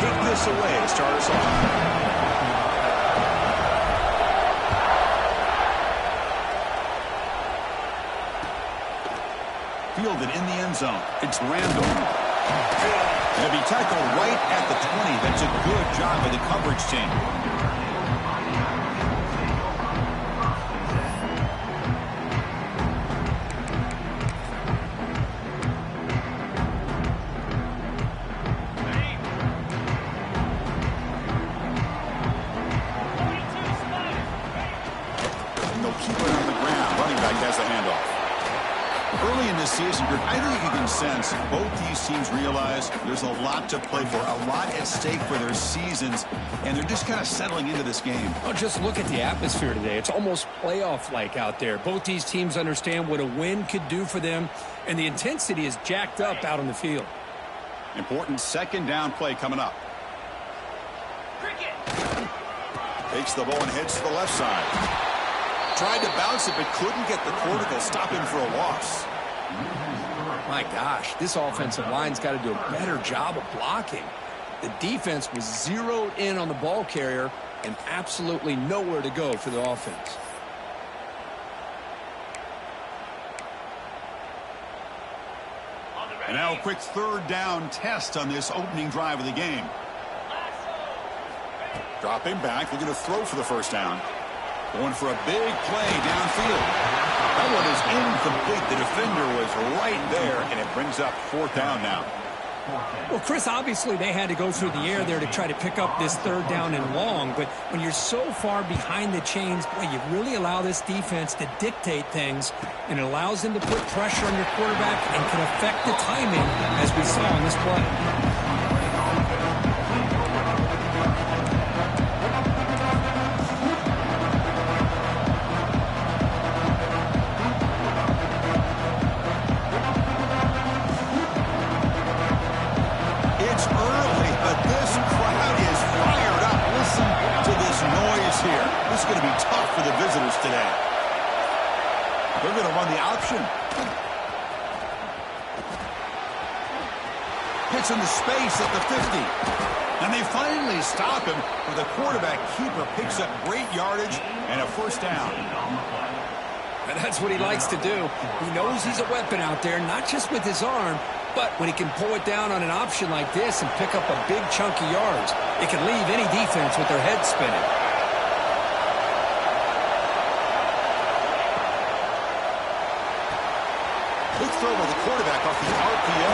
kick this away to start us off. Fielded in the end zone. It's Randall. He'll be tackled right at the 20. That's a good job by the coverage team. Season, I think you can sense both these teams realize there's a lot to play for, a lot at stake for their seasons, and they're just kind of settling into this game. Oh, just look at the atmosphere today. It's almost playoff-like out there. Both these teams understand what a win could do for them, and the intensity is jacked up out on the field. Important second down play coming up. Takes the ball and heads to the left side. Tried to bounce it, but couldn't get the quarterback to stop him for a loss. My gosh, this offensive line's got to do a better job of blocking. The defense was zeroed in on the ball carrier and absolutely nowhere to go for the offense. And now a quick third down test on this opening drive of the game. Dropping back, looking to throw for the first down. Going for a big play downfield. That one is incomplete. The defender was right there, and it brings up fourth down now. Well, Chris, obviously they had to go through the air there to try to pick up this third down and long, but when you're so far behind the chains, boy, you really allow this defense to dictate things, and it allows them to put pressure on your quarterback and can affect the timing, as we saw on this play. This is going to be tough for the visitors today. They're going to run the option. Hits into space at the 50. And they finally stop him, but the quarterback keeper picks up great yardage and a first down. And that's what he likes to do. He knows he's a weapon out there, not just with his arm, but when he can pull it down on an option like this and pick up a big chunk of yards, it can leave any defense with their head spinning. Quick throw by the quarterback off the RPO.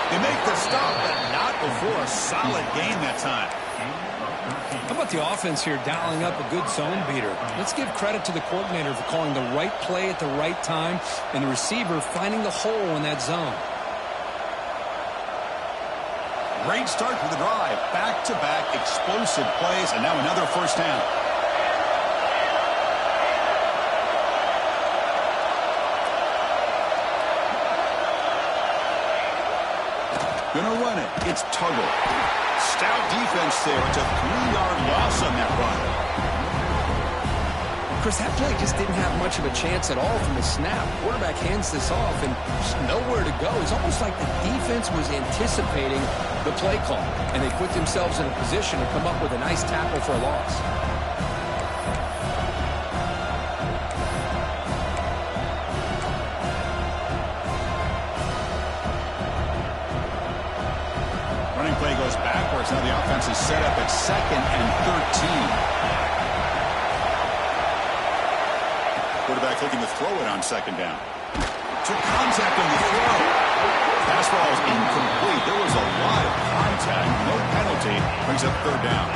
They make the stop, but not before a solid gain that time. How about the offense here dialing up a good zone beater? Let's give credit to the coordinator for calling the right play at the right time and the receiver finding the hole in that zone. Great start to the drive. Back-to-back explosive plays, and now another first down. Gonna run it. It's Tuggle. Stout defense there. It's a 3-yard loss on that run. Chris, that play just didn't have much of a chance at all from the snap. Quarterback hands this off and just nowhere to go. It's almost like the defense was anticipating the play call, and they put themselves in a position to come up with a nice tackle for a loss. Play goes backwards. Now the offense is set up at 2nd and 13. Quarterback looking to throw it on second down. Took contact on the throw. Pass ball is incomplete. There was a lot of contact. No penalty. Brings up third down.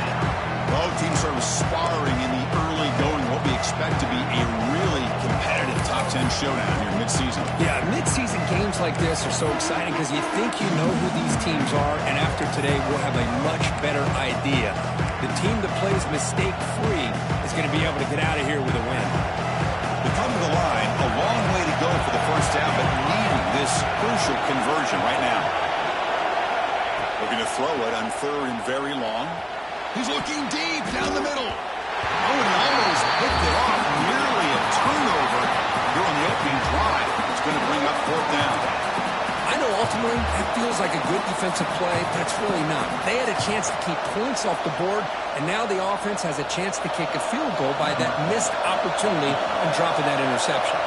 Both teams sort of sparring in the early going. What we expect to be a really competitive top 10 showdown here mid-season. Yeah, mid-season games like this are so exciting because you think you know who these teams are, and after today we'll have a much better idea. The team that plays mistake-free is going to be able to get out of here with a win. They come to the line, a long way to go for the first down, but needing this crucial conversion right now. Looking to throw it on third and very long. He's looking deep down the middle. Oh, and he almost picked it off. Nearly a turnover here on the opening drive. It's going to bring up fourth down. I know ultimately that feels like a good defensive play, but it's really not. They had a chance to keep points off the board, and now the offense has a chance to kick a field goal by that missed opportunity and dropping that interception.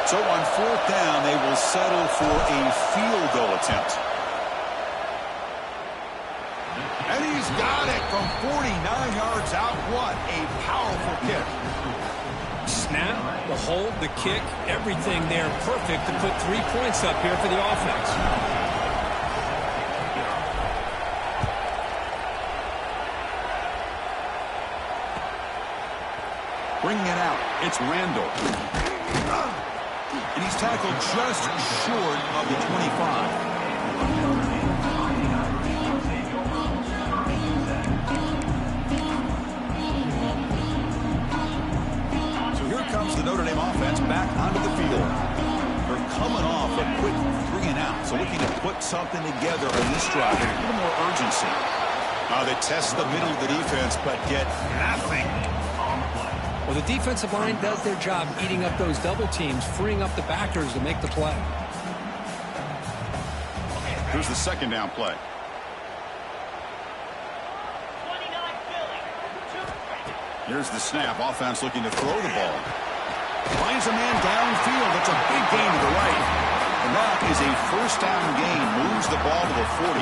So on fourth down, they will settle for a field goal attempt. And he's got it from 49 yards out. What a powerful kick. Snap, the hold, the kick, everything there perfect to put 3 points up here for the offense. Bringing it out, it's Randall. And he's tackled just short of the 25. The Notre Dame offense back onto the field. They're coming off a quick 3 and out, so looking to put something together on this drive with a little more urgency. They test the middle of the defense, but get nothing. Well, the defensive line does their job eating up those double teams, freeing up the backers to make the play. Here's the second down play. Here's the snap. Offense looking to throw the ball. Finds a man downfield. That's a big gain to the right. And that is a first down gain. Moves the ball to the 40.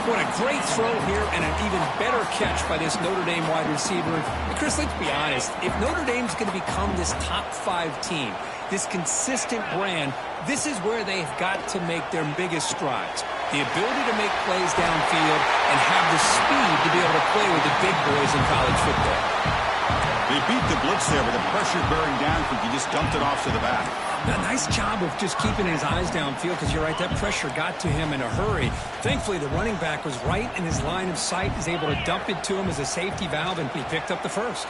What a great throw here and an even better catch by this Notre Dame wide receiver. And Chris, let's be honest. If Notre Dame's going to become this top 5 team, this consistent brand, this is where they've got to make their biggest strides. The ability to make plays downfield and have the speed to be able to play with the big boys in college football. They beat the blitz there with the pressure bearing down. He just dumped it off to the back. A nice job of just keeping his eyes downfield because you're right, that pressure got to him in a hurry. Thankfully, the running back was right in his line of sight. He's able to dump it to him as a safety valve, and he picked up the first.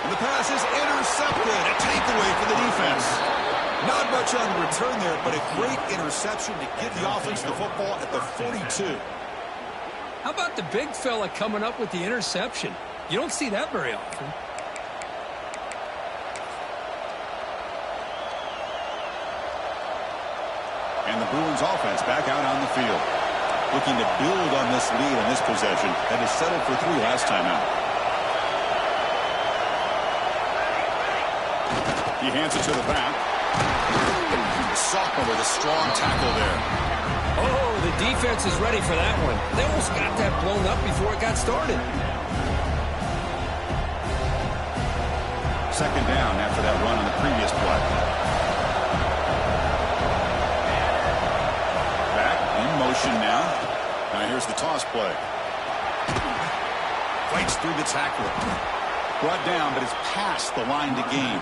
And the pass is intercepted. A takeaway for the defense. Not much on the return there, but a great interception to give the offense the football at the 42. How about the big fella coming up with the interception? You don't see that very often. And the Bruins offense back out on the field. Looking to build on this lead in this possession. That is settled for 3 last time out. He hands it to the back. Sophomore with a strong tackle there. Oh, the defense is ready for that one. They almost got that blown up before it got started. Second down after that run on the previous play. Back in motion now. Now here's the toss play. Fights through the tackle. Brought down, but it's past the line to gain.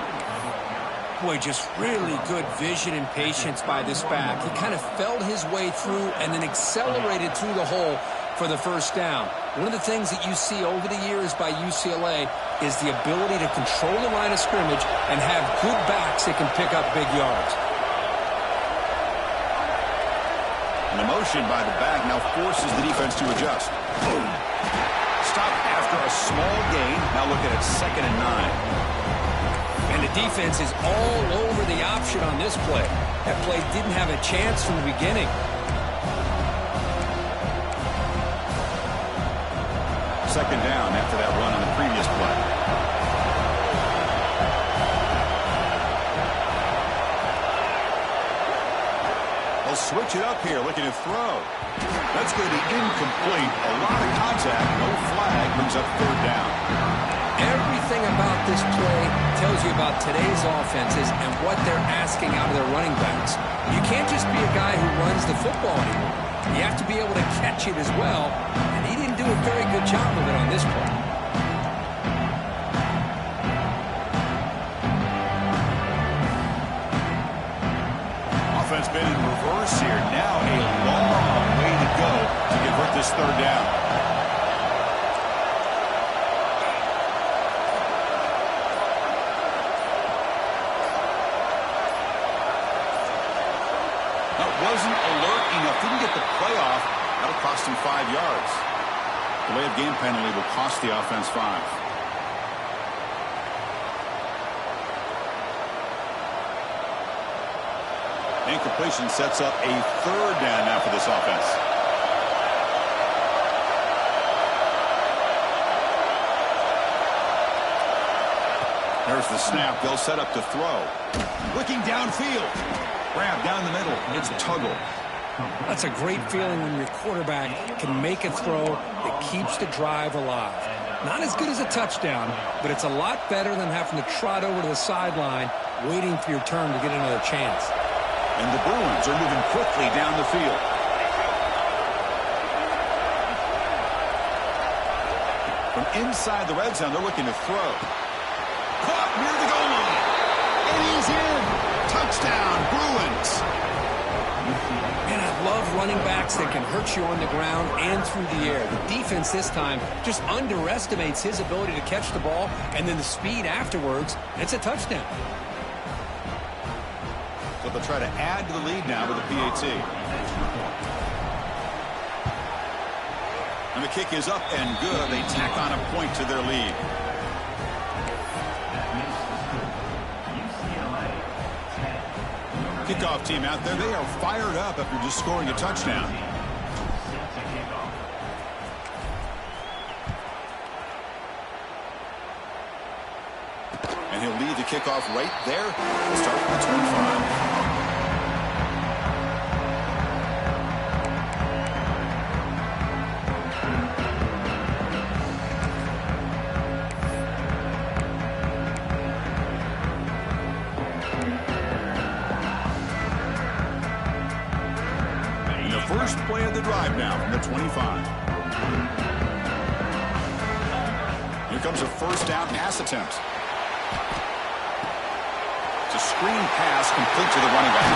Boy, just really good vision and patience by this back. He kind of felt his way through and then accelerated through the hole for the first down. One of the things that you see over the years by UCLA is the ability to control the line of scrimmage and have good backs that can pick up big yards. And the motion by the back now forces the defense to adjust. Stop after a small gain. Now looking at 2nd and 9. And the defense is all over the option on this play. That play didn't have a chance from the beginning. Second down after that run on the previous play. They'll switch it up here, looking to throw. That's going to be incomplete. A lot of contact, no flag, brings up 3rd down. Everything about this play tells you about today's offenses and what they're asking out of their running backs. You can't just be a guy who runs the football anymore. You have to be able to catch it as well, and he didn't do a very good job of it on this play. Offense been in reverse here. Now a long way to go to convert this 3rd down. Wasn't alert enough. Didn't get the play off. That'll cost him 5 yards. Delay of game penalty will cost the offense 5. Incompletion sets up a third down now for this offense. There's the snap. They'll set up to throw. Looking downfield. Grab down the middle. It's Tuggle. That's a great feeling when your quarterback can make a throw that keeps the drive alive. Not as good as a touchdown, but it's a lot better than having to trot over to the sideline waiting for your turn to get another chance. And the Bruins are moving quickly down the field. From inside the red zone, they're looking to throw. Caught near the goal line. And he's in. Touchdown, Bruins. And I love running backs that can hurt you on the ground and through the air. The defense this time just underestimates his ability to catch the ball, and then the speed afterwards, it's a touchdown. So they'll try to add to the lead now with the PAT. And the kick is up and good. They tack on a point to their lead. Kickoff team out there. They are fired up after just scoring a touchdown. And he'll lead the kickoff right there. We'll start from the 25. First play of the drive now from the 25. Here comes a first down pass attempt. It's a screen pass complete to the running back.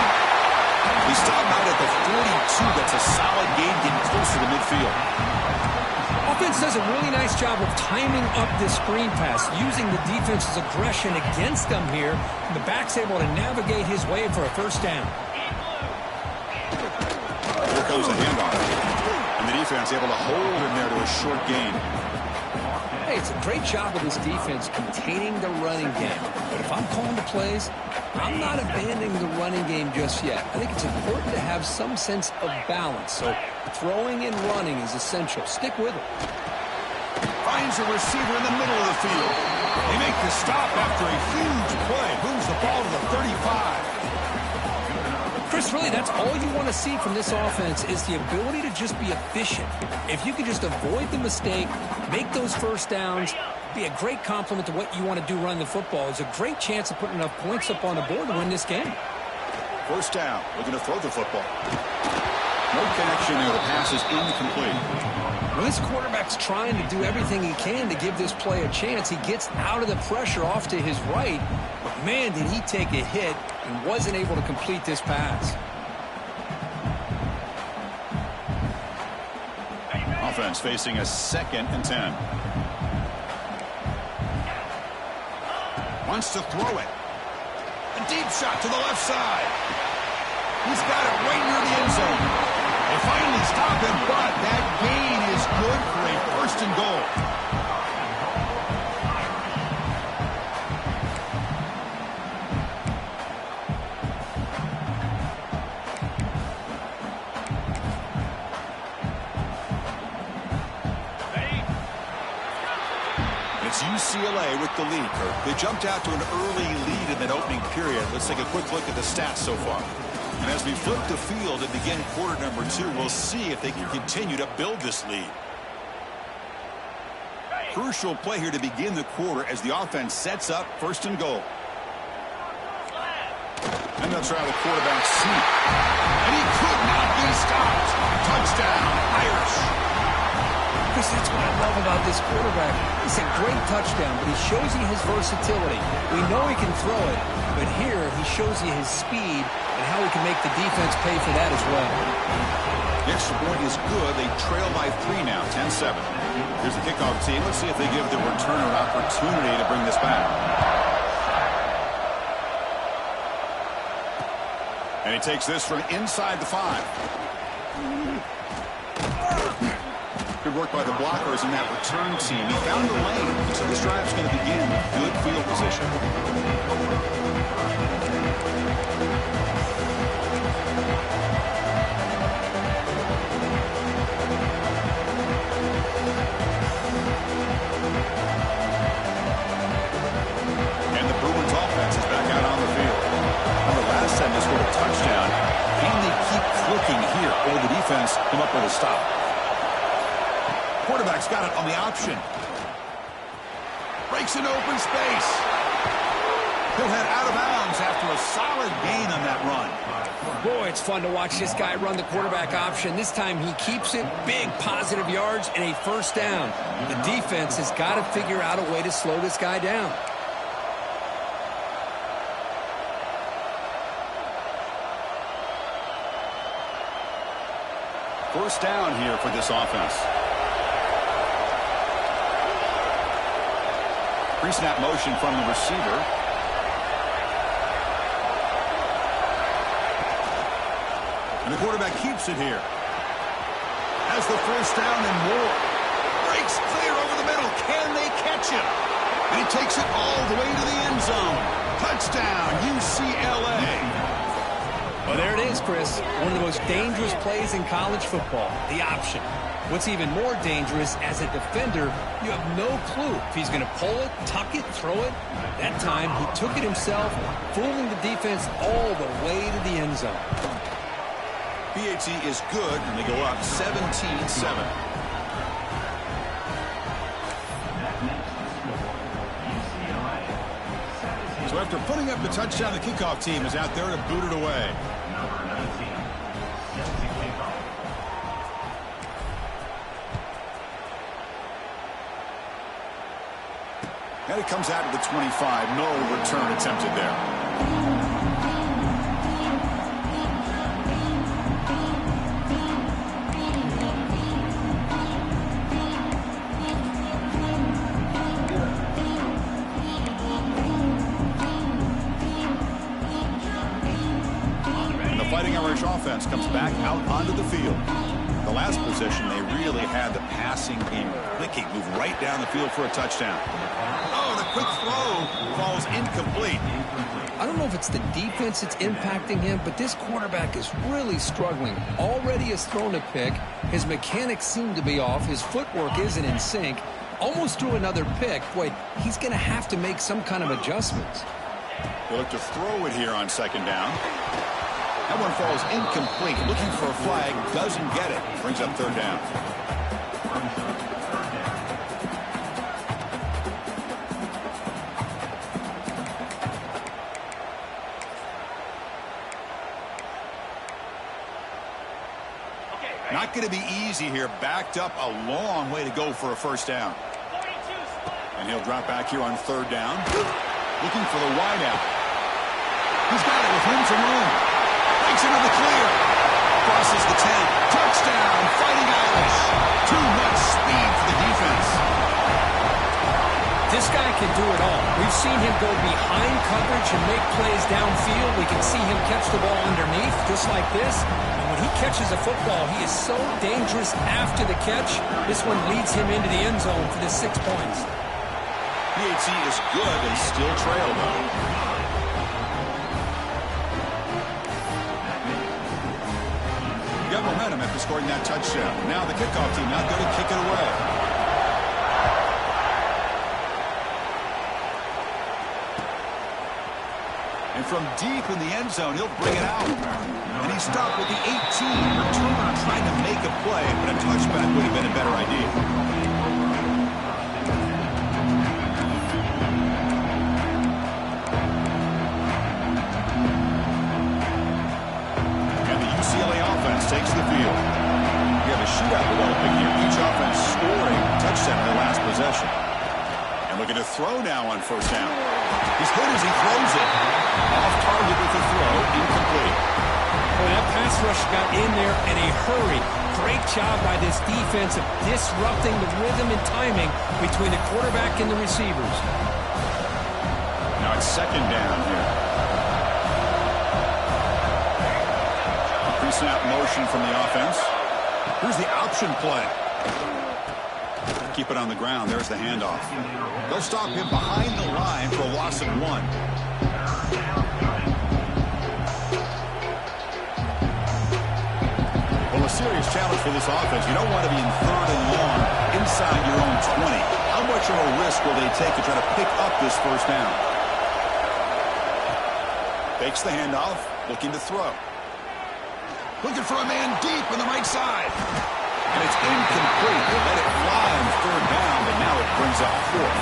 He's stopped out at the 42. That's a solid gain getting closer to midfield. Offense does a really nice job of timing up this screen pass, using the defense's aggression against them here. And the back's able to navigate his way for a first down. Comes the handoff, and the defense able to hold him there to a short gain. Hey, it's a great job of this defense containing the running game. But if I'm calling the plays, I'm not abandoning the running game just yet. I think it's important to have some sense of balance. So throwing and running is essential. Stick with it. Finds a receiver in the middle of the field. They make the stop after a huge play. Moves the ball to the 35. Chris, really, that's all you want to see from this offense is the ability to just be efficient. If you can just avoid the mistake, make those first downs, be a great compliment to what you want to do running the football. It's a great chance of putting enough points up on the board to win this game. First down, looking to throw the football. No connection there. The pass is incomplete. Well, this quarterback's trying to do everything he can to give this play a chance. He gets out of the pressure off to his right, but man, did he take a hit and wasn't able to complete this pass. Offense facing a 2nd and 10. Wants to throw it. A deep shot to the left side. He's got it right near the end zone. They finally stop him, but that gain is good for a 1st and goal. It's UCLA with the lead, Kirk. They jumped out to an early lead in that opening period. Let's take a quick look at the stats so far. And as we flip the field and begin quarter number 2, we'll see if they can continue to build this lead. Crucial play here to begin the quarter as the offense sets up 1st and goal. And they'll try the quarterback sneak. And he could not be stopped. Touchdown, Irish. Chris, that's what I love about this quarterback. It's a great touchdown, but he shows you his versatility. We know he can throw it, but here he shows you his speed and how he can make the defense pay for that as well. The extra point is good. They trail by 3 now, 10-7. Here's the kickoff team. Let's see if they give the returner an opportunity to bring this back. And he takes this from inside the 5. Good work by the blockers in that return team. He found a lane, so this drive's going to begin with good field position. Quarterback's got it on the option. Breaks an open space. He'll head out of bounds after a solid gain on that run. Boy, it's fun to watch this guy run the quarterback option. This time he keeps it, big positive yards, and a first down. The defense has got to figure out a way to slow this guy down. First down here for this offense. Pre-snap motion from the receiver. And the quarterback keeps it here. Has the first down and more. Breaks clear over the middle. Can they catch him? And he takes it all the way to the end zone. Touchdown, UCLA. Well, there it is, Chris. One of the most dangerous plays in college football, the option. What's even more dangerous, as a defender, you have no clue if he's going to pull it, tuck it, throw it. That time, he took it himself, fooling the defense all the way to the end zone. BAT is good, and they go up 17-7. So after putting up the touchdown, the kickoff team is out there to boot it away. And it comes out to the 25. No return attempted there. Fighting Irish offense comes back out onto the field. The last possession, they really had the passing game clicking. Move right down the field for a touchdown. Oh, the quick throw falls incomplete. I don't know if it's the defense that's impacting him, but this quarterback is really struggling. Already has thrown a pick. His mechanics seem to be off. His footwork isn't in sync. Almost threw another pick. Boy, he's going to have to make some kind of adjustments. They look to throw it here on second down. That one falls incomplete. Looking for a flag. Doesn't get it. Brings up third down. Not going to be easy here. Backed up a long way to go for a first down. And he'll drop back here on third down. Looking for the wideout. He's got it with room to room. Breaks into the clear. Crosses the 10. Touchdown, Fighting Irish. Too much speed for the defense. This guy can do it all. We've seen him go behind coverage and make plays downfield. We can see him catch the ball underneath, just like this. And when he catches a football, he is so dangerous after the catch. This one leads him into the end zone for the 6 points. BAT is good. They still trail, though. Got momentum after scoring that touchdown. Now the kickoff team out there to kick it away. And from deep in the end zone, he'll bring it out. And he stopped with the 18. Returner trying to make a play, but a touchback would have been a better idea. Takes the field. We have a shootout developing here. Each offense scoring a touchdown in their last possession. And looking to throw now on first down. He's hit as he throws it. Off target with the throw. Incomplete. Boy, that pass rush got in there in a hurry. Great job by this defense of disrupting the rhythm and timing between the quarterback and the receivers. Now it's second down here. Pre-snap motion from the offense. Here's the option play. Keep it on the ground. There's the handoff. They'll stop him behind the line for a loss of 1. Well, a serious challenge for this offense. You don't want to be in third and long inside your own 20. How much of a risk will they take to try to pick up this first down? Fakes the handoff, looking to throw. Looking for a man deep on the right side. And it's incomplete. They let it fly on third down, but now it brings up fourth.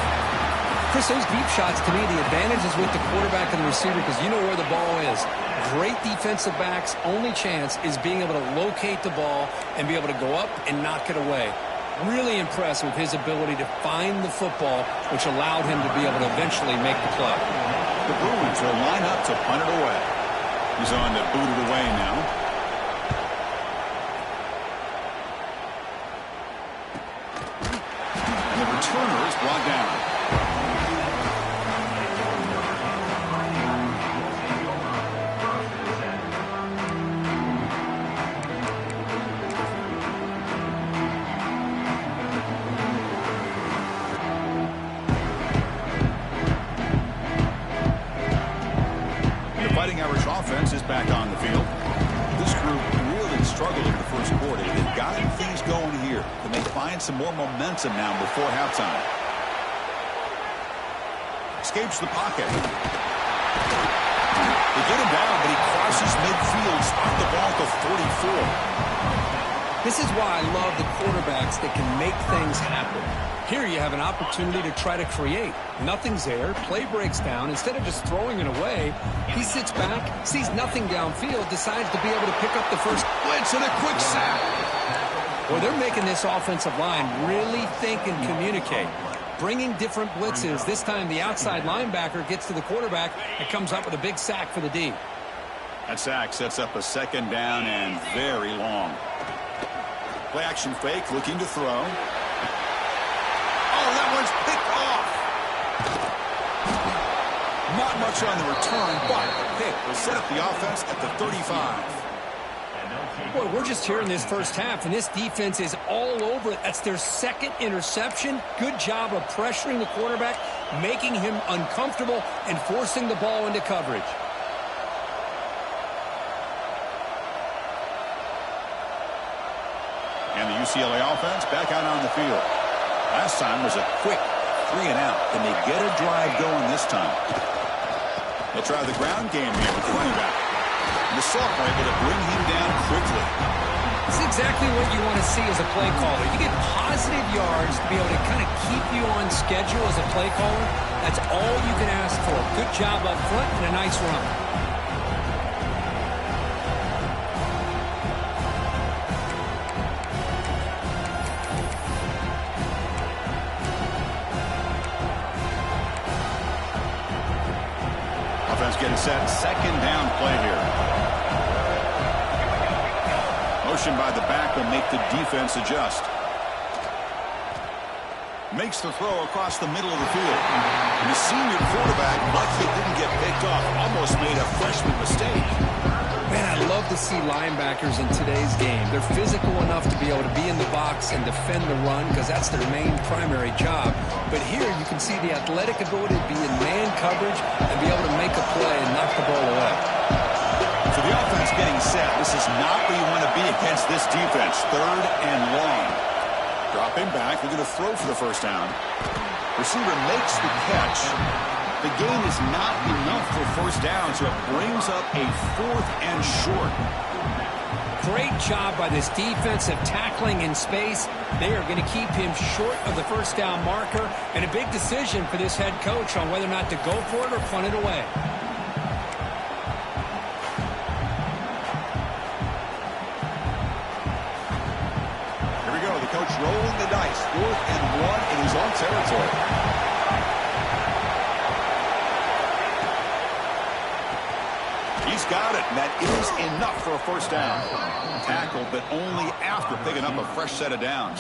Chris, those deep shots, to me, the advantage is with the quarterback and the receiver because you know where the ball is. Great defensive backs' only chance is being able to locate the ball and be able to go up and knock it away. Really impressed with his ability to find the football, which allowed him to be able to eventually make the play. The Bruins will line up to punt it away. He's on to boot it away now. And the returner is brought down. Irish offense is back on the field. This group really struggled in the first quarter. They've gotten things going here. Can they find some more momentum now before halftime? Escapes the pocket. They get him down, but he crosses midfield. Spot the ball to 44. This is why I love the quarterbacks that can make things happen. Here you have an opportunity to try to create. Nothing's there. Play breaks down. Instead of just throwing it away, he sits back, sees nothing downfield, decides to be able to pick up the first blitz and a quick sack. Well, they're making this offensive line really think and communicate. Bringing different blitzes. This time the outside linebacker gets to the quarterback and comes up with a big sack for the D. That sack sets up a second down and very long. Play action fake, looking to throw. Oh, that one's picked off. Not much on the return, but the pick will set up the offense at the 35. Boy, we're just here in this first half, and this defense is all over it. That's their second interception. Good job of pressuring the quarterback, making him uncomfortable, and forcing the ball into coverage. And the UCLA offense back out on the field. Last time was a quick 3 and out. Can they get a drive going this time? They'll try the ground game here with the running back. And the sophomore able to bring him down quickly. This is exactly what you want to see as a play caller. You get positive yards to be able to kind of keep you on schedule as a play caller. That's all you can ask for. Good job up front and a nice run. Getting set, second down play here. Motion by the back will make the defense adjust. Makes the throw across the middle of the field. And the senior quarterback, lucky it didn't get picked off, almost made a freshman mistake. Man, I love to see linebackers in today's game. They're physical enough to be able to be in the box and defend the run because that's their main primary job. But here you can see the athletic ability to be in man coverage and be able to make a play and knock the ball away. So the offense getting set. This is not where you want to be against this defense. Third and long. Dropping back. They're going to throw for the first down. Receiver makes the catch. The gain is not enough for first down, so it brings up a 4th and short. Great job by this defensive tackling in space. They are going to keep him short of the first down marker, and a big decision for this head coach on whether or not to go for it or punt it away. Here we go. The coach rolling the dice. 4th and 1 in his own territory. He's got it, and that is enough for a first down. Tackle, but only after picking up a fresh set of downs.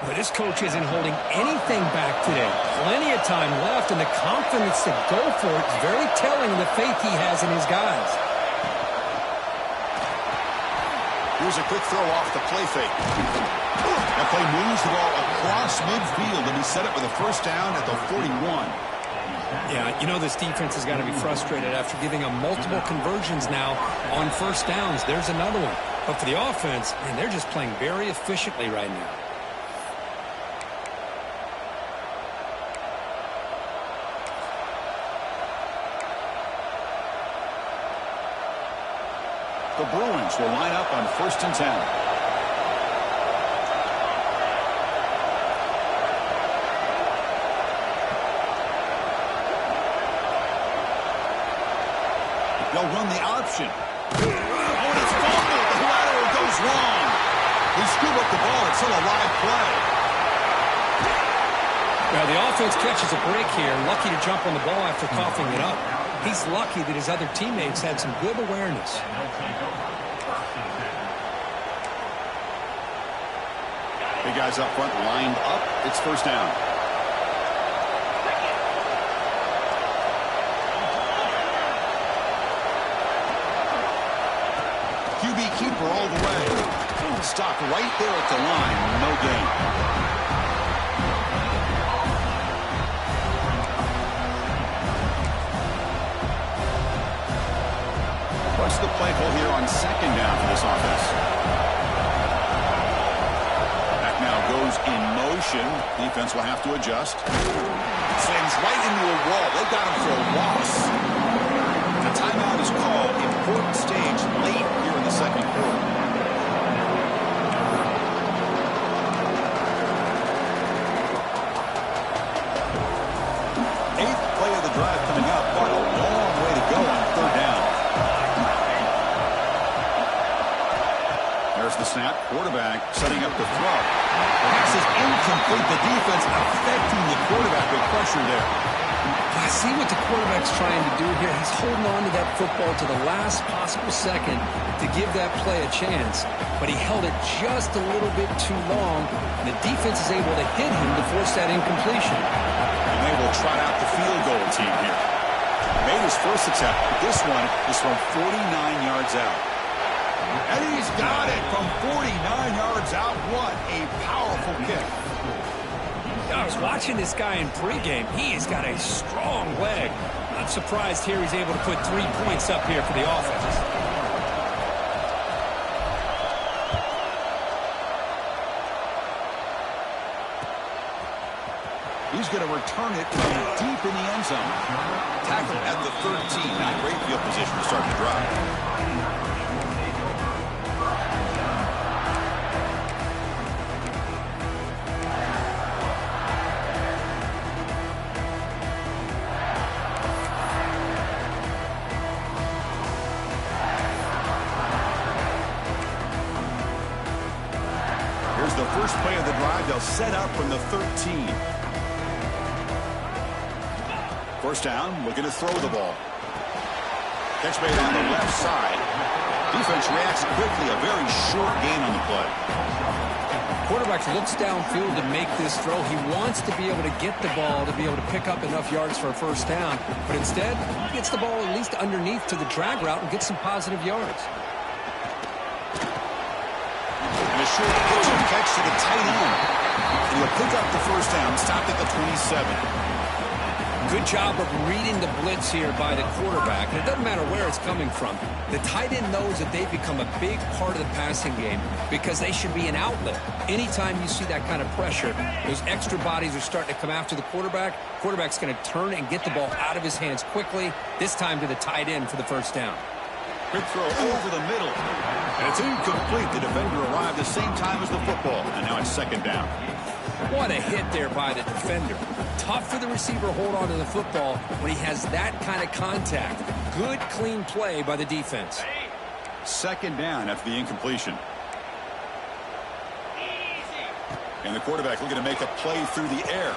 But this coach isn't holding anything back today. Plenty of time left, and the confidence to go for it is very telling of the faith he has in his guys. Here's a quick throw off the play fake. That play moves the ball across midfield, and he set it with a first down at the 41. Yeah, you know this defense has got to be frustrated after giving them multiple conversions now on first downs. There's another one. But for the offense, man, they're just playing very efficiently right now. The Bruins will line up on 1st and 10. interception. Oh, and it's fumbled. The lateral goes wrong. He scooped up the ball. It's still a live play. Well, the offense catches a break here. Lucky to jump on the ball after coughing it up. He's lucky that his other teammates had some good awareness. Big guys up front lined up. It's first down. QB keeper all the way. Stopped right there at the line. No gain. What's the play call here on second down for this offense? Back now goes in motion. Defense will have to adjust. Slams right into a wall. They got him for a loss. The timeout is called. Important stage late here in the second quarter. Eighth play of the drive coming up, but a long way to go on third down. There's the snap. Quarterback setting up the throw. Pass is incomplete. The defense affecting the quarterback with pressure there. I see what the quarterback's trying to do here. He's holding on to that football to the last possible second to give that play a chance. But he held it just a little bit too long, and the defense is able to hit him to force that incompletion. And they will trot out the field goal team here. Made his first attempt. This one is from 49 yards out. And he's got it from 49 yards out. What a powerful kick. I was watching this guy in pregame. He has got a strong leg. Not surprised here he's able to put 3 points up here for the offense. He's going to return it from deep in the end zone. Tackle at the 13. Not great field position to start the drive. The first play of the drive, they'll set up from the 13. First down, looking to throw the ball. Catch made on the left side. Defense reacts quickly, a very short gain on the play. Quarterback looks downfield to make this throw. He wants to be able to get the ball to be able to pick up enough yards for a first down. But instead, he gets the ball at least underneath to the drag route and gets some positive yards. And a short pitch and catch to the tight end. And he'll pick up the first down, stopped at the 27. Good job of reading the blitz here by the quarterback. And it doesn't matter where it's coming from. The tight end knows that they've become a big part of the passing game because they should be an outlet. Anytime you see that kind of pressure, those extra bodies are starting to come after the quarterback. Quarterback's going to turn and get the ball out of his hands quickly, this time to the tight end for the first down. Quick throw over the middle. And it's incomplete. The defender arrived the same time as the football. And now it's second down. What a hit there by the defender. Tough for the receiver to hold on to the football when he has that kind of contact. Good, clean play by the defense. Second down after the incompletion. And the quarterback looking to make a play through the air.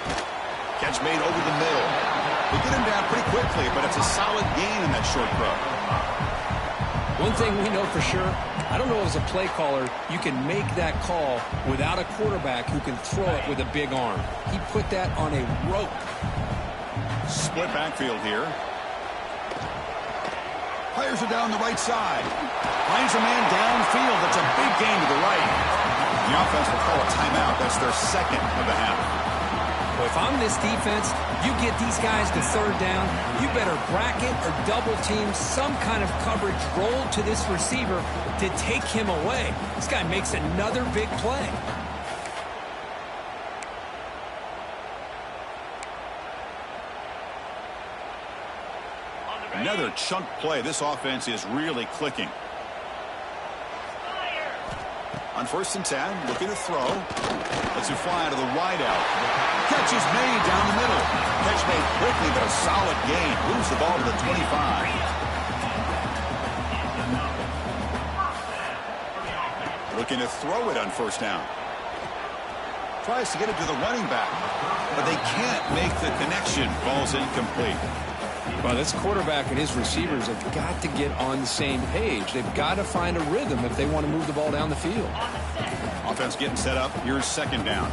Catch made over the middle. They get him down pretty quickly, but it's a solid gain in that short throw. One thing we know for sure, I don't know as a play caller, you can make that call without a quarterback who can throw it with a big arm. He put that on a rope. Split backfield here. Players are down the right side. Finds a man downfield. That's a big gain to the right. The offense will call a timeout. That's their second of the half. Well, if I'm this defense, you get these guys to third down, you better bracket or double team some kind of coverage roll to this receiver to take him away. This guy makes another big play. Another chunk play. This offense is really clicking. On 1st and 10, looking to throw. Lets him fly out of the wideout. Catch is made down the middle. Catch made quickly, but a solid gain. Moves the ball to the 25. looking to throw it on first down. Tries to get it to the running back, but they can't make the connection. Ball's incomplete. Well, this quarterback and his receivers have got to get on the same page. They've got to find a rhythm if they want to move the ball down the field. Offense getting set up. Here's second down.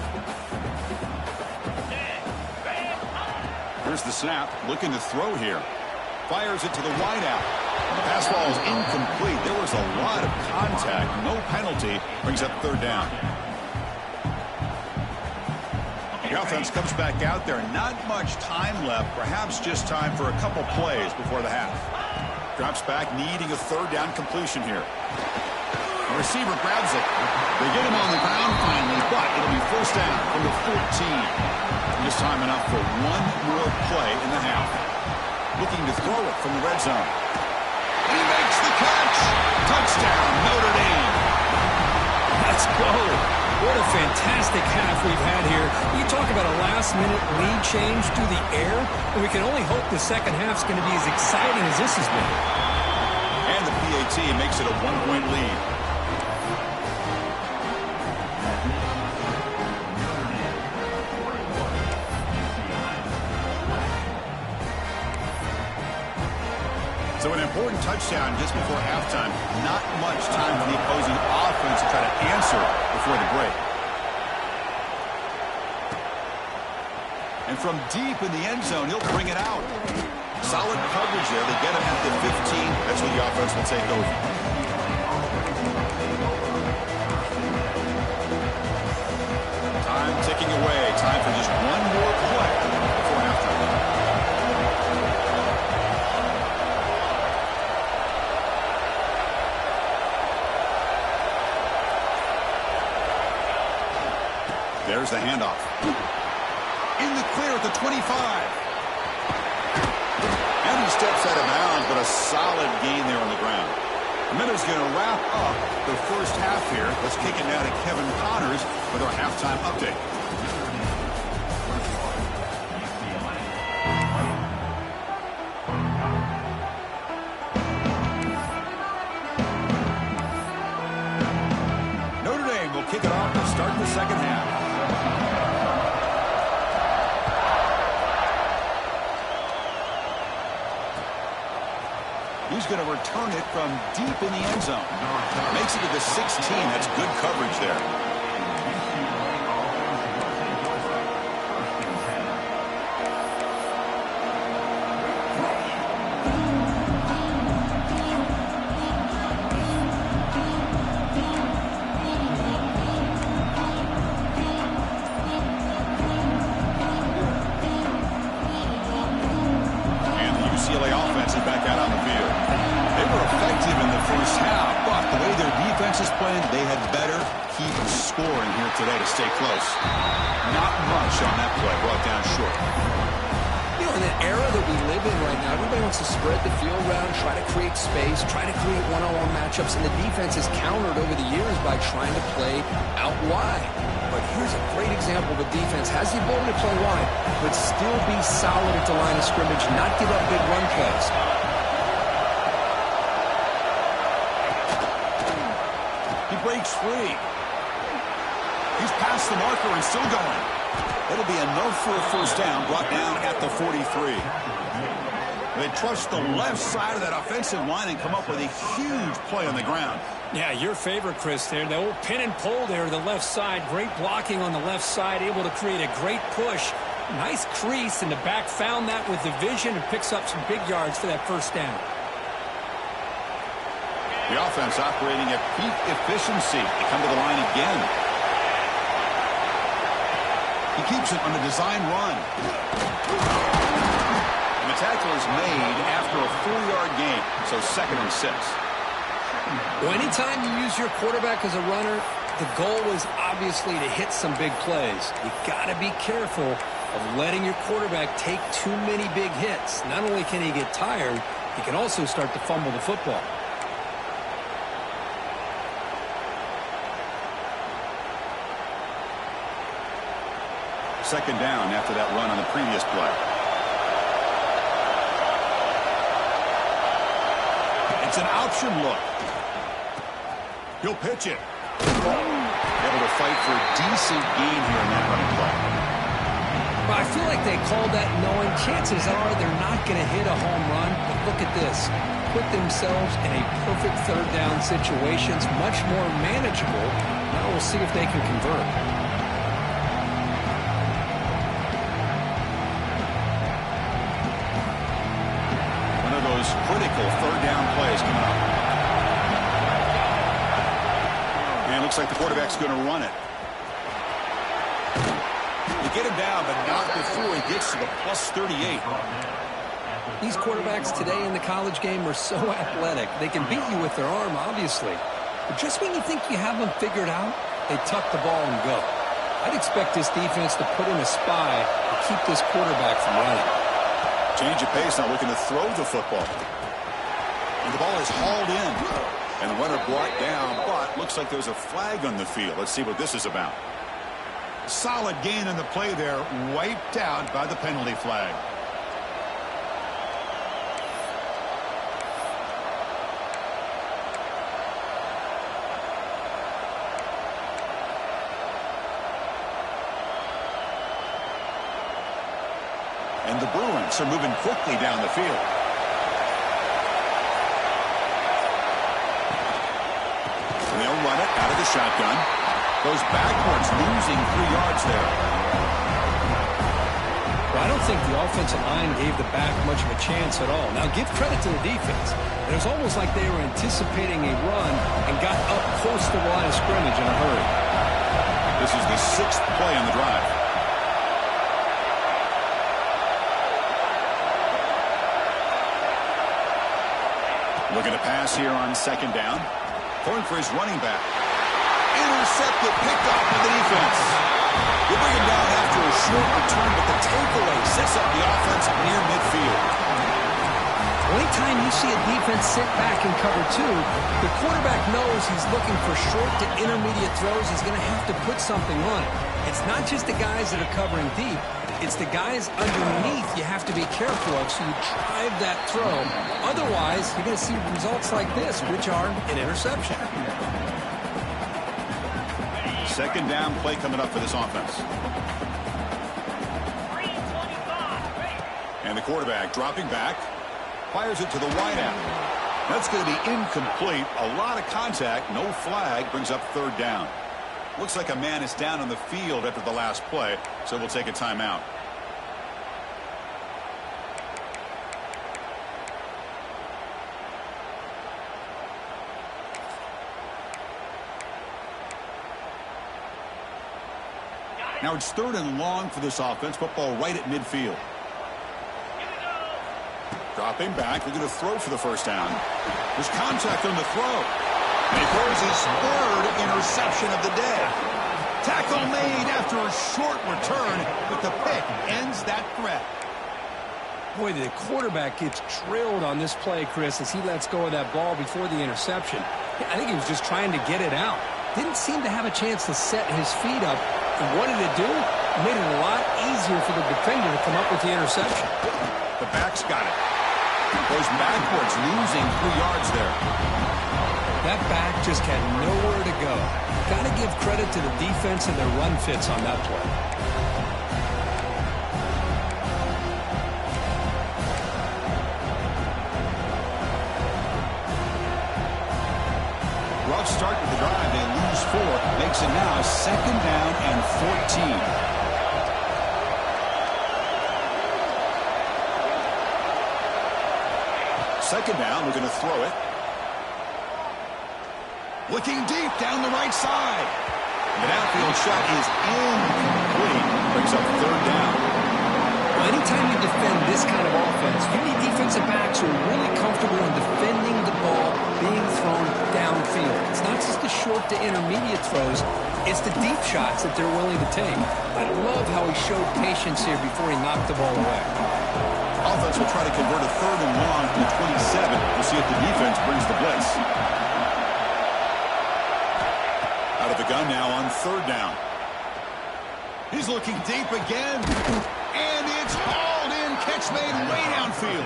Here's the snap. Looking to throw here. Fires it to the wideout. The pass ball is incomplete. There was a lot of contact. No penalty. Brings up third down. The offense comes back out there. Not much time left. Perhaps just time for a couple plays before the half. Drops back, needing a third down completion here. The receiver grabs it. They get him on the ground finally, but it'll be first down from the 14. Just time enough for one more play in the half. Looking to throw it from the red zone. And he makes the catch. Touchdown, Notre Dame. Let's go. What a fantastic half we've had here. You talk about a last-minute lead change through the air, and we can only hope the second half's going to be as exciting as this has been. And the PAT makes it a one-point lead. So an important touchdown just before halftime. Not much time for the opposing offense to try to answer before the break. And from deep in the end zone, he'll bring it out. Solid coverage there. They get him at the 15. That's where the offense will take over. Time ticking away. Time for just one more play before halftime. There's the handoff. In the clear at the 25. And he steps out of bounds, but a solid gain there on the ground. Miller's going to wrap up the first half here. Let's kick it now to Kevin Connors with our halftime update. Notre Dame will kick it off to start the second half. He's going to return it from deep in the end zone. Makes it to the 16. That's good coverage there. And the UCLA offense is back out on the field. They were effective in the first half, but the way their defense is playing, they had better keep scoring here today to stay close. Not much on that play, brought down short. You know, in the era that we live in right now, everybody wants to spread the field around, try to create space, try to create one-on-one matchups, and the defense has countered over the years by trying to play out wide. But here's a great example of a defense has the ability to play wide, but still be solid at the line of scrimmage, not give up big run plays. Breaks free. He's past the marker and still going. It'll be enough for a first down, brought down at the 43. They trust the left side of that offensive line and come up with a huge play on the ground. Yeah, your favorite, Chris, there. The old pin and pull there to the left side. Great blocking on the left side, able to create a great push. Nice crease, and the back found that with the vision and picks up some big yards for that first down. The offense operating at peak efficiency. They come to the line again. He keeps it on a design run. And the tackle is made after a 4-yard gain, so 2nd and 6. Well, anytime you use your quarterback as a runner, the goal is obviously to hit some big plays. You got to be careful of letting your quarterback take too many big hits. Not only can he get tired, he can also start to fumble the football. Second down after that run on the previous play. It's an option look. He'll pitch it. Able to fight for a decent gain here in that running play. Well, I feel like they called that knowing chances are they're not going to hit a home run. But look at this. Put themselves in a perfect third down situation. It's much more manageable. Now we'll see if they can convert. One of those critical third down plays coming up. And it looks like the quarterback's going to run it. You get him down, but not before he gets to the plus 38. These quarterbacks today in the college game are so athletic. They can beat you with their arm, obviously. But just when you think you have them figured out, they tuck the ball and go. I'd expect this defense to put in a spy to keep this quarterback from running. Change of pace, now looking to throw the football. And the ball is hauled in. And the runner brought down, but looks like there's a flag on the field. Let's see what this is about. Solid gain on the play there, wiped out by the penalty flag. And the Bruins are moving quickly down the field. And they'll run it out of the shotgun. Goes backwards, losing 3 yards there. Well, I don't think the offensive line gave the back much of a chance at all. Now, give credit to the defense. It was almost like they were anticipating a run and got up close to the line of scrimmage in a hurry. This is the 6th play on the drive. Looking to pass here on 2nd down. Throwing for his running back. Intercepted, picked off by the defense. They bring him down after a short return, but the takeaway sets up the offense near midfield. Anytime you see a defense sit back and cover 2, the quarterback knows he's looking for short to intermediate throws. He's going to have to put something on it. It's not just the guys that are covering deep. It's the guys underneath you have to be careful of, so you drive that throw. Otherwise, you're going to see results like this, which are an interception. 2nd down play coming up for this offense. And the quarterback dropping back. Fires it to the wideout. That's going to be incomplete. A lot of contact. No flag. Brings up 3rd down. Looks like a man is down on the field after the last play, so we'll take a timeout. Now it's 3rd and long for this offense. Football right at midfield. Dropping back. They're going to throw for the 1st down. There's contact on the throw. And he throws his 3rd interception of the day. Tackle made after a short return, but the pick ends that threat. Boy, the quarterback gets drilled on this play, Chris, as he lets go of that ball before the interception. I think he was just trying to get it out. Didn't seem to have a chance to set his feet up. And what did it do? It made it a lot easier for the defender to come up with the interception. The back's got it. Goes backwards, losing 3 yards there. That back just had nowhere to go. Got to give credit to the defense and their run fits on that play. Rough start to the drive. They lose 4. Makes it now 2nd down and 14. Second down, we're going to throw it. Looking deep down the right side. The downfield shot is incomplete. Brings up 3rd down. Well, anytime you defend this kind of offense, you need defensive backs who are really comfortable in defending the ball being thrown downfield. It's not just the short to intermediate throws. It's the deep shots that they're willing to take. I love how he showed patience here before he knocked the ball away. Offense will try to convert a 3rd and long to the 27. We'll see if the defense brings the blitz. Out of the gun now on 3rd down. He's looking deep again. And it's hauled in. Catch made way downfield.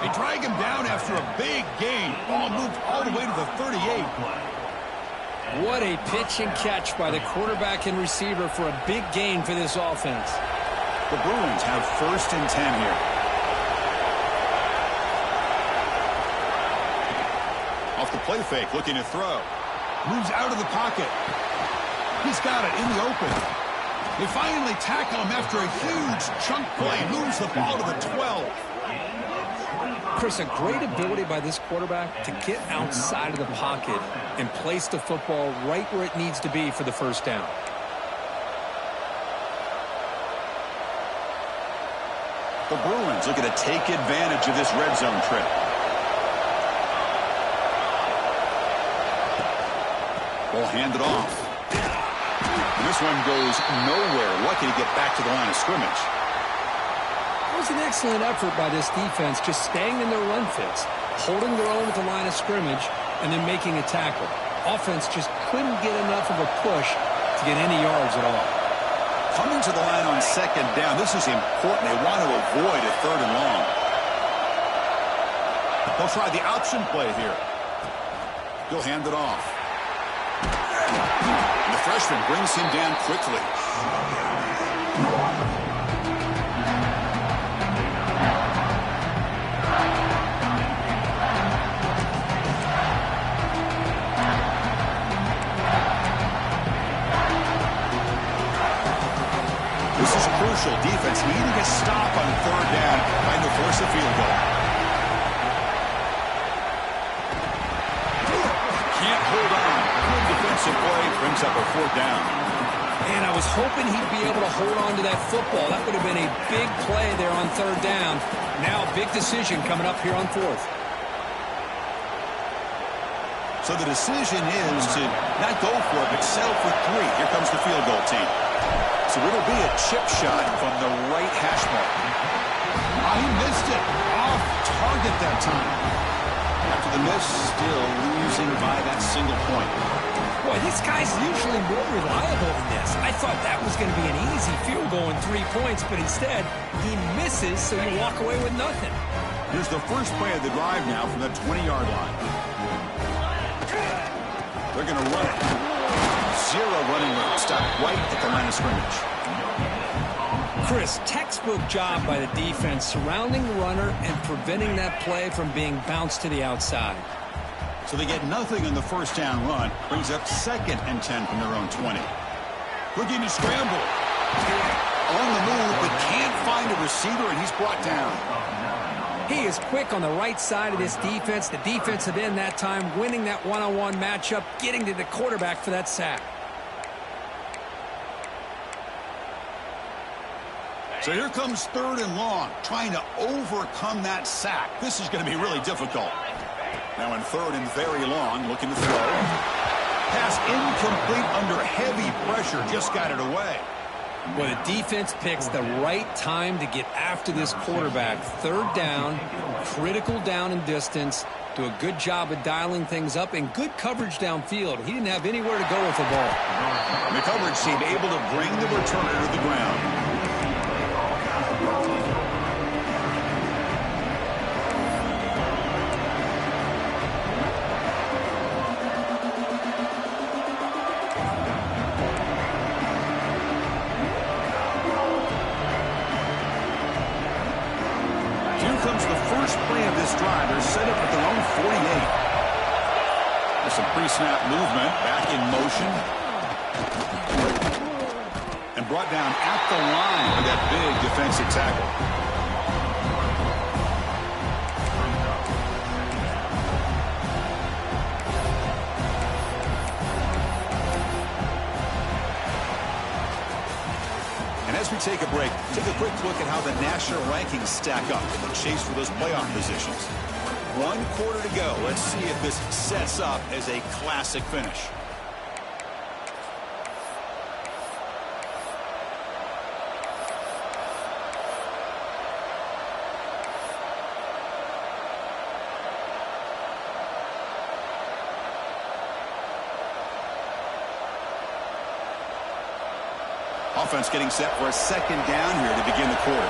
They drag him down after a big gain. Ball moved all the way to the 38. What a pitch and catch by the quarterback and receiver for a big gain for this offense. The Bruins have 1st and 10 here. Off the play fake, looking to throw. Moves out of the pocket. He's got it in the open. They finally tackle him after a huge chunk play. Moves the ball to the 12. Chris, a great ability by this quarterback to get outside of the pocket and place the football right where it needs to be for the first down. The Bruins looking to take advantage of this red zone trip. Ball handed off. And this one goes nowhere. Lucky to get back to the line of scrimmage. It was an excellent effort by this defense, just staying in their run fits, holding their own at the line of scrimmage, and then making a tackle. Offense just couldn't get enough of a push to get any yards at all. Coming to the line on 2nd down, this is important. They want to avoid a 3rd and long. They'll try the option play here. He'll hand it off. And the freshman brings him down quickly. This is crucial. Defense needing a stop on 3rd down, trying to force a field goal. Can't hold on. Good defensive play brings up a 4th down. And I was hoping he'd be able to hold on to that football. That would have been a big play there on 3rd down. Now a big decision coming up here on 4th. So the decision is to not go for it, but settle for 3. Here comes the field goal team. So it'll be a chip shot from the right hash mark. He missed it. Off target that time. After the miss, still losing by that single point. Boy, this guy's usually more reliable than this. I thought that was going to be an easy field goal and 3 points, but instead, he misses, so you walk away with nothing. Here's the first play of the drive now from the 20-yard line. They're going to run it. 0 running room. Stop right at the line of scrimmage. Chris, textbook job by the defense surrounding the runner and preventing that play from being bounced to the outside. So they get nothing on the 1st down run. Brings up 2nd and 10 from their own 20. Looking to scramble. On the move, but can't find a receiver, and he's brought down. He is quick on the right side of this defense. The defensive end that time winning that one-on-one matchup, getting to the quarterback for that sack. So here comes 3rd and long, trying to overcome that sack. This is going to be really difficult. Now in 3rd and very long, looking to throw. Pass incomplete under heavy pressure, just got it away. Well, the defense picks the right time to get after this quarterback. 3rd down, critical down and distance. Do a good job of dialing things up and good coverage downfield. He didn't have anywhere to go with the ball. The coverage seemed able to bring the returner to the ground. Comes the first play of this drive. They're set up at their own 48. There's some pre-snap movement, back in motion. And brought down at the line with that big defensive tackle. As we take a break, take a quick look at how the national rankings stack up in the chase for those playoff positions. 1 quarter to go. Let's see if this sets up as a classic finish. Offense getting set for a 2nd down here to begin the quarter.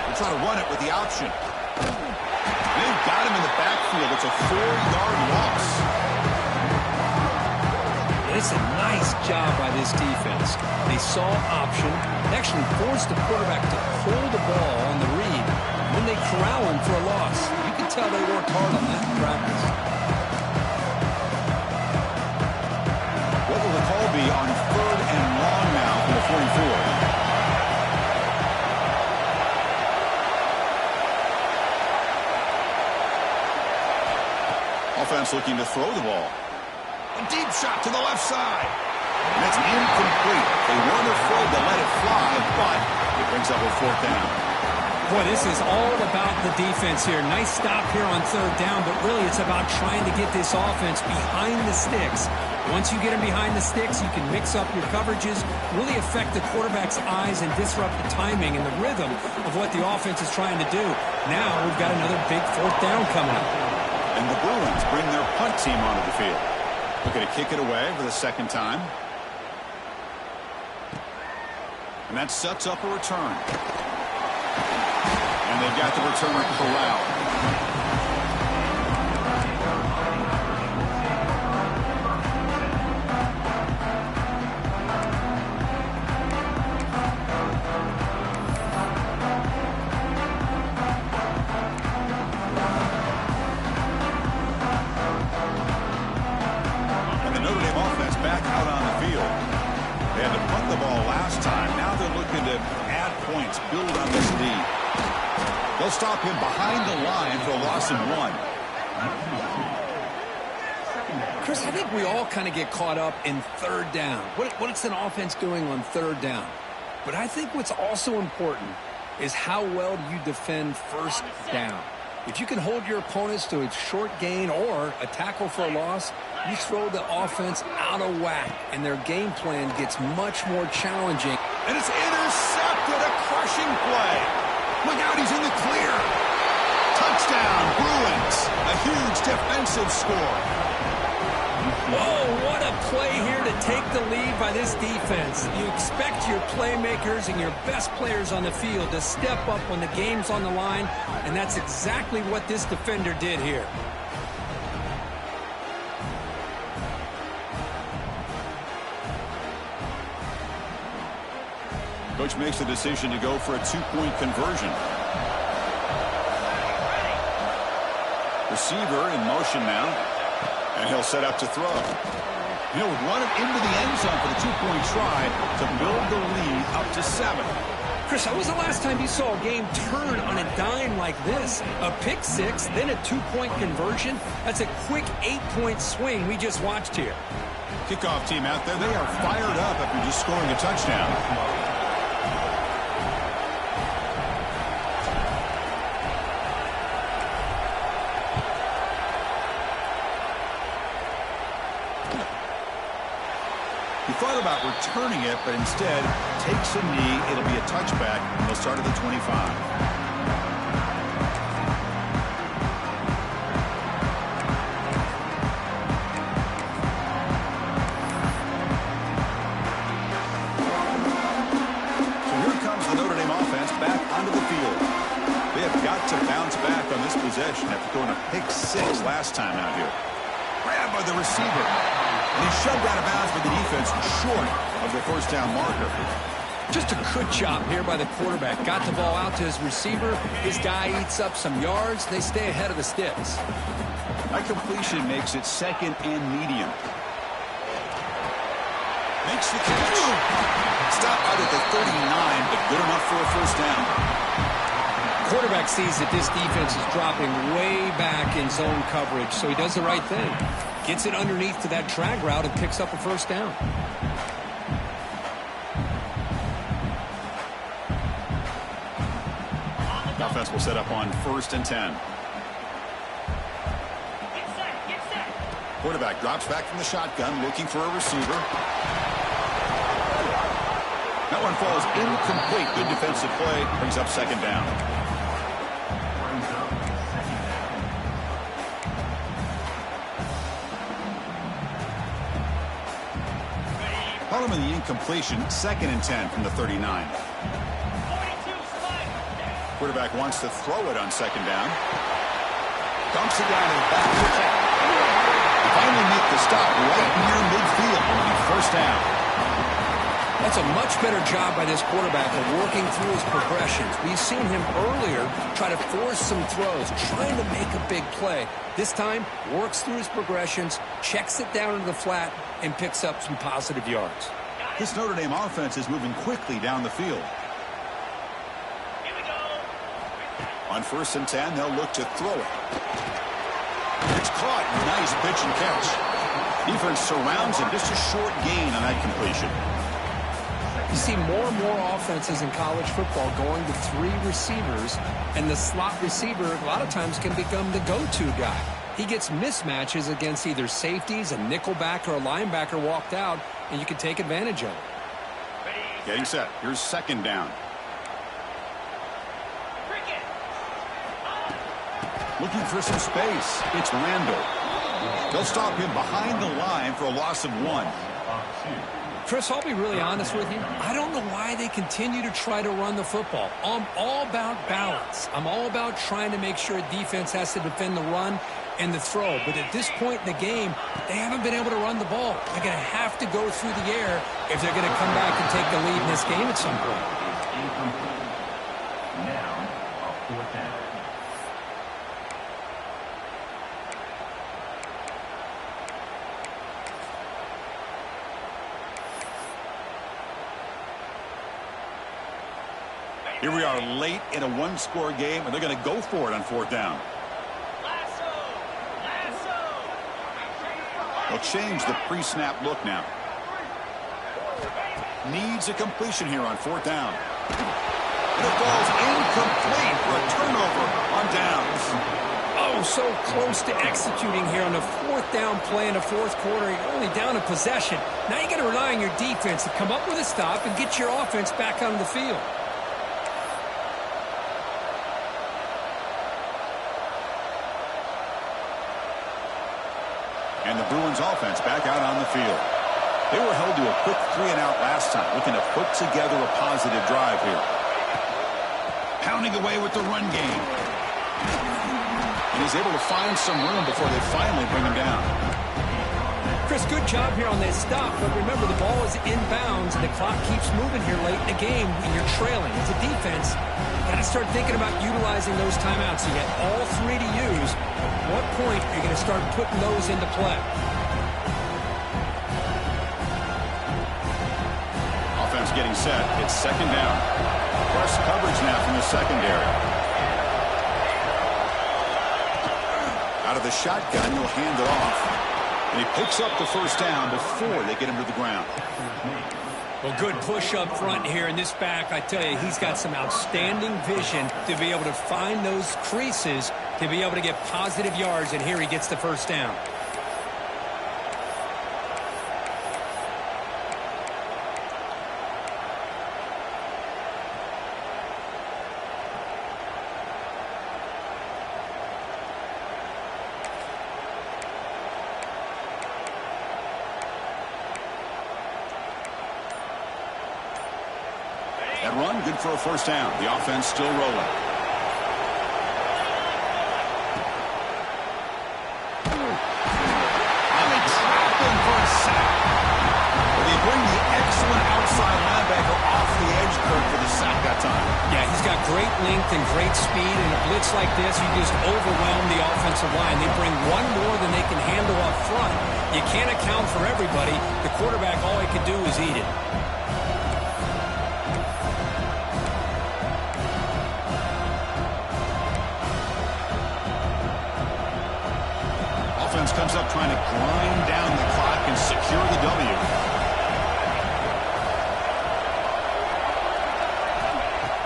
We'll try to run it with the option. they've got him in the backfield. It's a 4-yard loss. It's a nice job by this defense. They saw option. They actually forced the quarterback to pull the ball on the read. When they corral him for a loss, you can tell they worked hard on that in practice. What will the call be on 3rd and long now from the 44? Offense looking to throw the ball. A deep shot to the left side. And it's incomplete. They weren't afraid to let it fly, but it brings up a 4th down. Boy, this is all about the defense here. Nice stop here on 3rd down, but really it's about trying to get this offense behind the sticks. Once you get them behind the sticks, you can mix up your coverages, really affect the quarterback's eyes and disrupt the timing and the rhythm of what the offense is trying to do. Now we've got another big 4th down coming up. And the Bruins bring their punt team onto the field. Looking to kick it away for the 2nd time. And that sets up a return. And they've got the returner corralled. Build on this lead. They'll stop him behind the line for a loss of 1. Chris, I think we all kind of get caught up in 3rd down. What's an offense doing on 3rd down? But I think what's also important is how well do you defend 1st down. If you can hold your opponents to a short gain or a tackle for a loss, you throw the offense out of whack, and their game plan gets much more challenging. And it's intercepted, a crushing play. Look out, he's in the clear. Touchdown, Bruins. A huge defensive score. Whoa, what a play here to take the lead by this defense. You expect your playmakers and your best players on the field to step up when the game's on the line, and that's exactly what this defender did here. Coach makes the decision to go for a 2-point conversion. Receiver in motion now, and he'll set up to throw. He'll run it into the end zone for the 2-point try to build the lead up to 7. Chris, when was the last time you saw a game turn on a dime like this? A pick 6, then a 2-point conversion? That's a quick 8-point swing we just watched here. Kickoff team out there, they are fired up after just scoring a touchdown. He thought about returning it, but instead takes a knee. It'll be a touchback, and they'll start at the 25. So here comes the Notre Dame offense back onto the field. They have got to bounce back on this possession after throwing a pick 6 last time out here. Grabbed by the receiver. And he's shoved out of bounds by the defense short of the 1st down marker. Just a good job here by the quarterback. Got the ball out to his receiver. His guy eats up some yards. They stay ahead of the sticks. That completion makes it 2nd and medium. Makes the catch. Stop out at the 39, but good enough for a 1st down. Quarterback sees that this defense is dropping way back in zone coverage, so he does the right thing. Gets it underneath to that drag route and picks up a 1st down. The offense will set up on 1st and 10. Quarterback drops back from the shotgun, looking for a receiver. That one falls incomplete. Good defensive play. Brings up 2nd down. Harlem in the incompletion, 2nd and 10 from the 39. Quarterback wants to throw it on 2nd down. Dumps it down to the back of the pack. Finally make the stop right near midfield on first down. That's a much better job by this quarterback of working through his progressions. We've seen him earlier try to force some throws, trying to make a big play. This time, works through his progressions, checks it down into the flat, and picks up some positive yards. This Notre Dame offense is moving quickly down the field. On 1st and 10, they'll look to throw it. It's caught. Nice pitch and catch. Defense surrounds him. Just a short gain on that completion. You see more and more offenses in college football going to 3 receivers, and the slot receiver a lot of times can become the go-to guy. He gets mismatches against either safeties, a nickelback, or a linebacker walked out, and you can take advantage of it. Getting set. Here's 2nd down. Looking for some space. It's Randall. They'll stop him behind the line for a loss of 1. Chris, I'll be really honest with you. I don't know why they continue to try to run the football. I'm all about balance. I'm all about trying to make sure a defense has to defend the run and the throw. But at this point in the game, they haven't been able to run the ball. They're going to have to go through the air if they're going to come back and take the lead in this game at some point. Now, a 4th down. Here we are late in a 1-score game, and they're going to go for it on 4th down. They'll change the pre-snap look now. Needs a completion here on 4th down. And it falls incomplete for a turnover on downs. Oh, so close to executing here on a 4th down play in the 4th quarter. You're only down a possession. Now you got to rely on your defense to come up with a stop and get your offense back on the field. And the Bruins offense back out on the field. They were held to a quick 3-and-out last time, looking to put together a positive drive here. Pounding away with the run game. And he's able to find some room before they finally bring him down. Chris, good job here on that stop, but remember the ball is inbounds and the clock keeps moving here late in the game when you're trailing. As a defense, you got to start thinking about utilizing those timeouts. You got all 3 to use. At what point are you going to start putting those into play? Offense getting set. It's 2nd down. Press coverage now from the secondary. Out of the shotgun, he'll hand it off. And he picks up the 1st down before they get him to the ground. Well, good push up front here in this back. I tell you, he's got some outstanding vision to be able to find those creases, to be able to get positive yards, and here he gets the 1st down. That run, good for a 1st down. The offense still rolling. And they trap him for a sack. But they bring the excellent outside linebacker off the edge, Kirk, for the sack that time. Yeah, he's got great length and great speed. In a blitz like this, you just overwhelm the offensive line. They bring one more than they can handle up front. You can't account for everybody. The quarterback, all he can do is eat it. Offense comes up trying to grind down the clock and secure the W.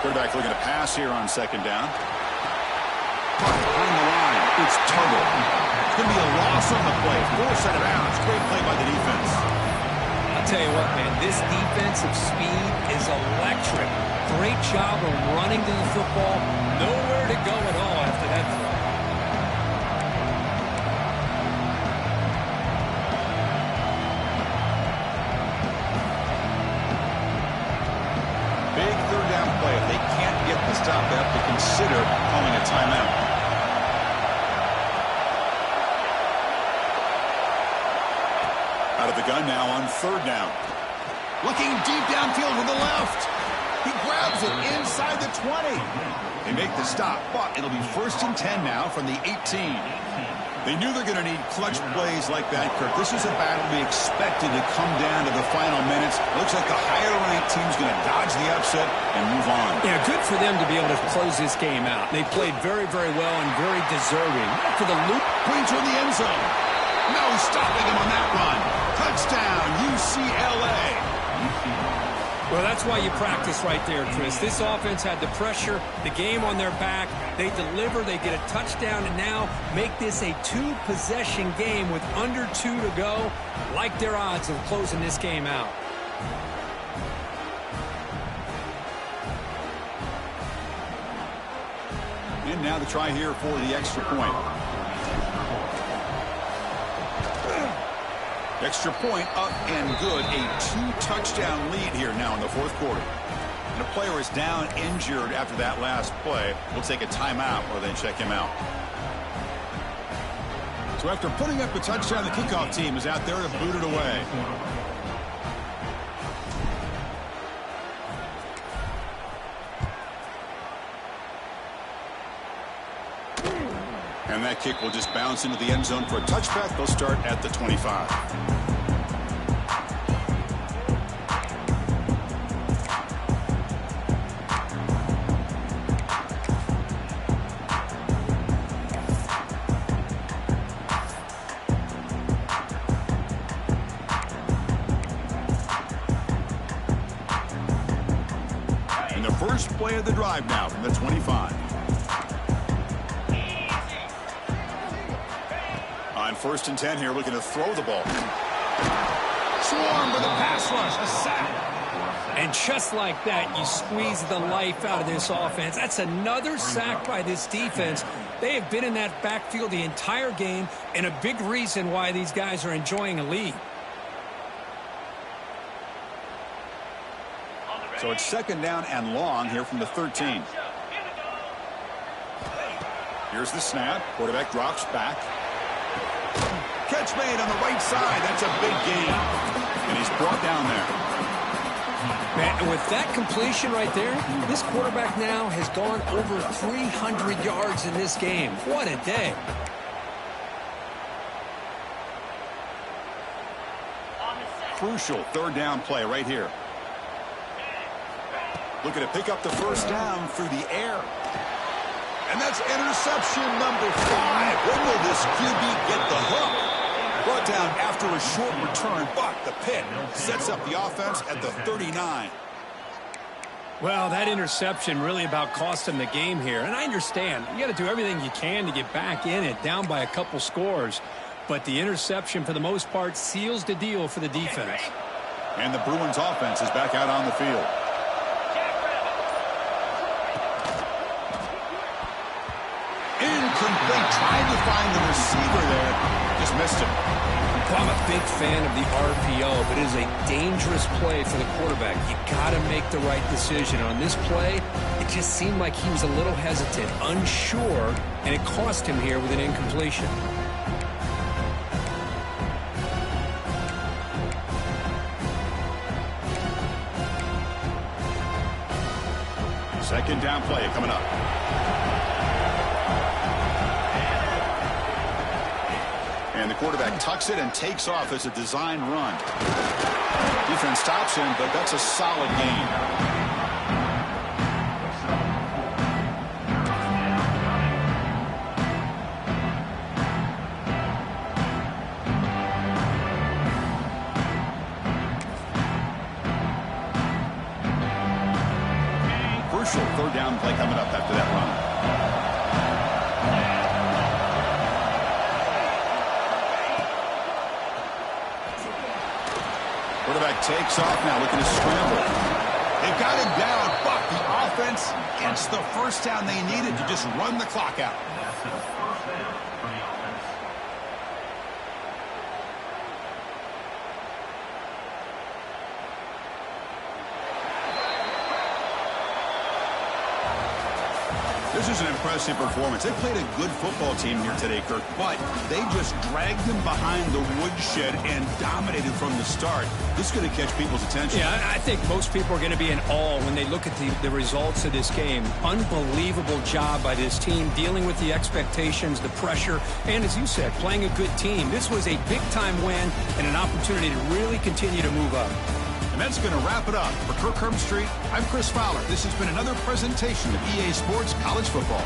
Quarterback looking to pass here on 2nd down. Behind the line, it's Tuggle. It's going to be a loss on the play. Force out of bounds. Great play by the defense. I'll tell you what, man, this defensive speed is electric. Great job of running to the football. Nowhere to go at all after that throw. Big 3rd down play. If they can't get the stop, they have to consider calling a timeout. Out of the gun now on third down. Looking deep downfield to the left. He grabs it inside the 20. They make the stop, but it'll be 1st and 10 now from the 18. They knew they're going to need clutch plays like that, Kirk. This is a battle to be expected to come down to the final minutes. Looks like the higher-ranked team's going to dodge the upset and move on. Yeah, good for them to be able to close this game out. They played very, very well and very deserving. For the loop. Queen toward the end zone. No stopping him on that run. Touchdown, UCLA. Well, that's why you practice right there, Chris. This offense had the pressure, the game on their back. They deliver, they get a touchdown, and now make this a 2-possession game with under 2 to go. Like their odds of closing this game out. And now the try here for the extra point. Extra point up and good. A 2-touchdown lead here now in the 4th quarter. And a player is down injured after that last play. We'll take a timeout or then check him out. So after putting up a touchdown, the kickoff team is out there to boot it away. And that kick will just bounce into the end zone for a touchback. They'll start at the 25. And the first play of the drive now from the 25. On 1st and 10 here, looking to throw the ball. Swarm with a pass rush, a sack. And just like that, you squeeze the life out of this offense. That's another sack by this defense. They have been in that backfield the entire game, and a big reason why these guys are enjoying a lead. So it's 2nd down and long here from the 13. Here's the snap. Quarterback drops back. Catch made on the right side. That's a big gain. And he's brought down there. Man, with that completion right there, this quarterback now has gone over 300 yards in this game. What a day. Crucial 3rd down play right here. Looking to pick up the 1st down through the air. And that's interception number 5. When will this QB get the hook? Brought down after a short return, but the pick sets up the offense at the 39. Well, that interception really about cost him the game here. And I understand. You got to do everything you can to get back in it, down by a couple scores. But the interception, for the most part, seals the deal for the defense. And the Bruins offense is back out on the field. Incomplete, trying to find the receiver there. Just missed him. Well, I'm a big fan of the RPO, but it is a dangerous play for the quarterback. You got to make the right decision. On this play, it just seemed like he was a little hesitant, unsure, and it cost him here with an incompletion. Second down play coming up. And the quarterback tucks it and takes off as a design run. Defense stops him, but that's a solid gain. Crucial 3rd down play coming up after that run. Quarterback takes off now, looking to scramble. They've got him down, but the offense gets the 1st down they needed to just run the clock out. This is an impressive performance. They played a good football team here today, Kirk, but they just dragged them behind the woodshed and dominated from the start. This is going to catch people's attention. Yeah, I think most people are going to be in awe when they look at the results of this game. Unbelievable job by this team dealing with the expectations, the pressure, and as you said, playing a good team. This was a big-time win and an opportunity to really continue to move up. And that's going to wrap it up. For Kirk Herbstreit, I'm Chris Fowler. This has been another presentation of EA Sports College Football.